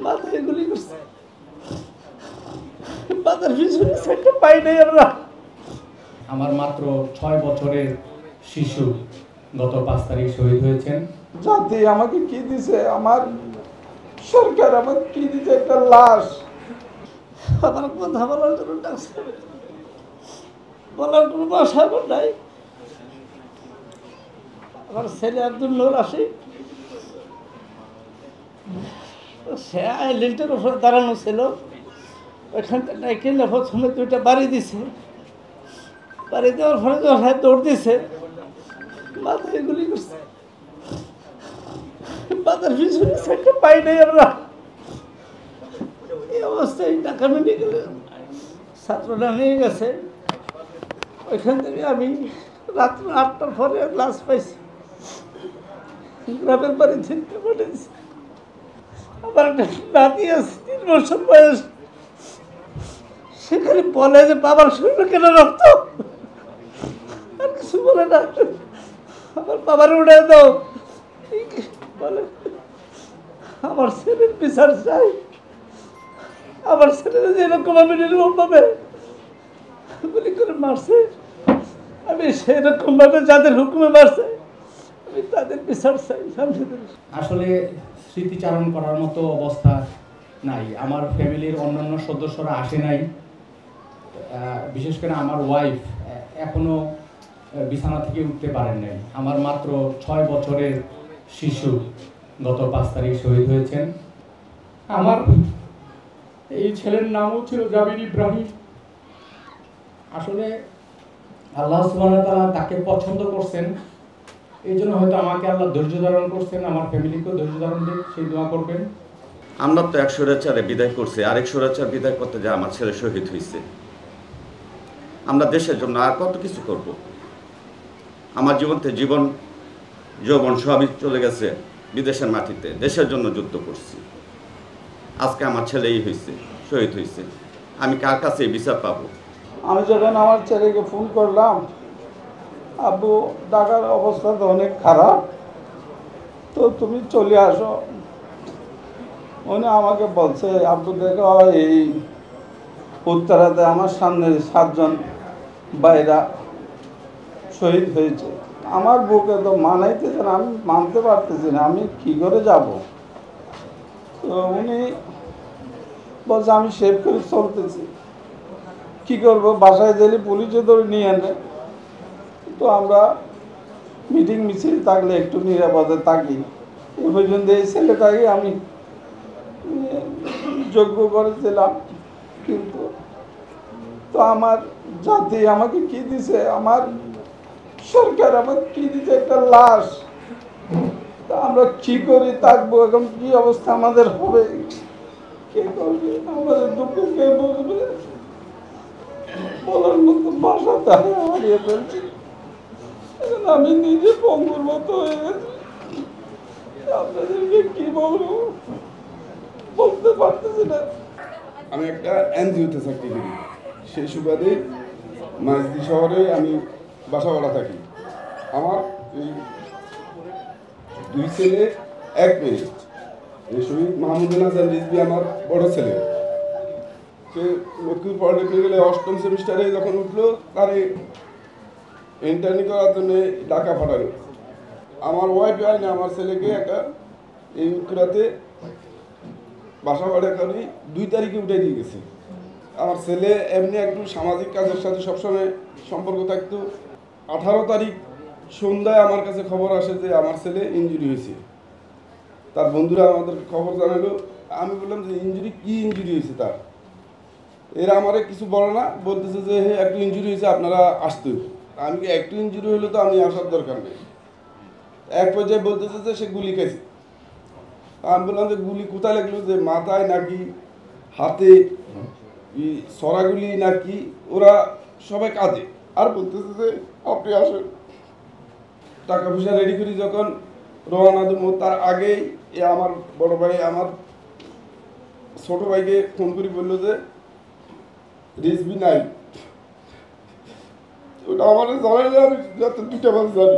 মাথায় গুলি করছে, মাথার পিছনে একটা পাই নাই আমরা। আমার মাত্র 6 বছরের শিশু গত 5 তারিখ শহীদ হয়েছেন। জাতি আমাকে কি দিছে, আমার সরকার আমাকে কি দিছে, একটা লাশ। আমার কথা বলার জন্য ডাকছে, বলার কোনো ভাষা আমার নাই। আমার ছেলে আব্দুল নূর আসি, সে লিফটের উপরে দাঁড়ানো ছিল, ওইখান থেকে প্রথমে 2টা বাড়ি দিছে। বাড়ি দেওয়ার ফলে যখন দৌড় দিছে, মাথায় গুলি করছে, মাথার পিছনে একটা পাই নাই আমরা। এই অবস্থায় ঢাকা মেডিকেলে ছাত্ররা নিয়ে গেছে। ওইখান থেকে আমি রাত্র 8টার পরে লাশ পাইছি, গ্রামের বাড়ি থেকে পাঠিয়েছি। আমার একটা নাতি আছে 3 বছর বয়স, সেখানে বলে যে বাবার শরীরে কেন রক্ত, আর কিছু বলে না। আমার বাবার উড়ে দাও বলে। আমার ছেলের বিচার চাই, আমার ছেলেরা যেরকম আমি নির্মম ভাবে গুলি করে মারছে, আমি সেরকম ভাবে যাদের হুকুমে মারছে আমি তাদের বিচার চাই। আসলে স্মৃতিচারণ করার মতো অবস্থা নাই। আমার ফ্যামিলির অন্যান্য সদস্যরা আসে নাই, বিশেষ করে আমার ওয়াইফ এখনো বিছানা থেকে উঠতে পারেন নাই। আমার মাত্র 6 বছরের শিশু গত 5 তারিখ শহীদ হয়েছেন। আমার এই ছেলের নামও ছিল জাবির ইব্রাহিম। আসলে আল্লাহ সুবহানাহু ওয়া তাআলা তাকে পছন্দ করছেন, এই জন্য হয়তো আমাকে আল্লাহ ধৈর্য ধারণ করছেন, আমার ফ্যামিলিকেও ধৈর্য ধারণ দিয়ে সেই দোয়া করবেন। আমরা তো 1 স্বৈরাচারে বিদায় করছি, আরেক স্বৈরাচার বিদায় করতে যা আমার ছেলে শহীদ হয়েছে। আমরা দেশের জন্য আর কত কিছু করব। আমার জীবন যৌবন সবই চলে গেছে বিদেশের মাটিতে, দেশের জন্য যুদ্ধ করছি। আজকে আমার ছেলেই হয়েছে, শহীদ হয়েছে। আমি কার কাছে বিচার পাবো? আমি যখন আমার ছেলেকে ফোন করলাম, আব্বু ঢাকার অবস্থা তো অনেক খারাপ, তো তুমি চলে আসো। উনি আমাকে বলছে, আব্বু দেখো এই উত্তরাতে আমার সামনে 7 জন ভাইরা শহীদ হয়েছে। আমার বুকে তো মানাইতেছে না, আমি মানতে পারতেছি না, আমি কি করে যাব। তো উনি বলছে আমি সেভ করে চলতেছি, কি করব, বাসায় গেলে পুলিশে ধরে নিয়ে আনে। তো আমরা মিটিং মিছিল থাকলে একটু নিরাপদে থাকি, এ পর্যন্ত এই ছেলেটাকে আমি যোগ্য করেছিলাম। কিন্তু তো আমার জাতি আমাকে কি দিছে, আমার সরকার আমাকে কি দিছে, একটা লাশ। তা আমরা কি করে থাকবো, এখন কি অবস্থা আমাদের হবে, কে করবে, আমাদের দুঃখ কে বুঝবে, বলার মতো ভাষাটা হারিয়ে ফেলছি। এখন আমি নিজে পঙ্গুর মতো হয়ে গেছি, আপনাদেরকে কি বলবো বলতে পারতেছি না। আমি একটা এনজিওতে চাকরি করি, সেই সুবাদে মাঝদি শহরে আমি বাসা ভাড়া থাকি। আমার এই 2 ছেলে 1 মেয়ে। এই শহীদ মাহমুদুল হাসান রিজভী আমার বড় ছেলে। সে লক্ষ্মীর পলিটেকনিক্যালে 8ম সেমিস্টারে যখন উঠলো, তারে ইন্টার্নি করার জন্য ঢাকা পাঠালো। আমার ওয়াইফ আইনে আমার ছেলেকে একটা এই উত্তরাতে বাসা ভাড়া করি 2 তারিখে উঠে দিয়ে গেছে। আমার ছেলে এমনি একটু সামাজিক কাজের সাথে সবসময় সম্পর্ক থাকতো। 18 তারিখ সন্ধ্যায় আমার কাছে খবর আসে যে আমার ছেলে ইনজুরি হয়েছে। তার বন্ধুরা আমাদের খবর জানালো। আমি বললাম যে কি ইনজুরি হয়েছে তার। এরা আমারে কিছু বলে না, বলতেছে যে হে একটু ইনজুরি হয়েছে, আপনারা আসতে। আমি একটু ইনজুরি হলে তো আমি আসার দরকার নেই। এক পর্যায়ে বলতেছে যে সে গুলি খাইছে। আমি বললাম যে গুলি কোথায় লাগলো, যে মাথায় নাকি হাতে, সরাগুলি নাকি, ওরা সবাই কাঁদে। আর বলতেছে যে আপনি আসেন, টাকা পয়সা রেডি করি যখন রওনা দেবো, তার আগেই আমার বড় ভাই আমার ছোট ভাইকে ফোন করে বললো যে রিজভী নাই। ওটা আমার জানাই না, আমি যত 2টা বাজে জানি।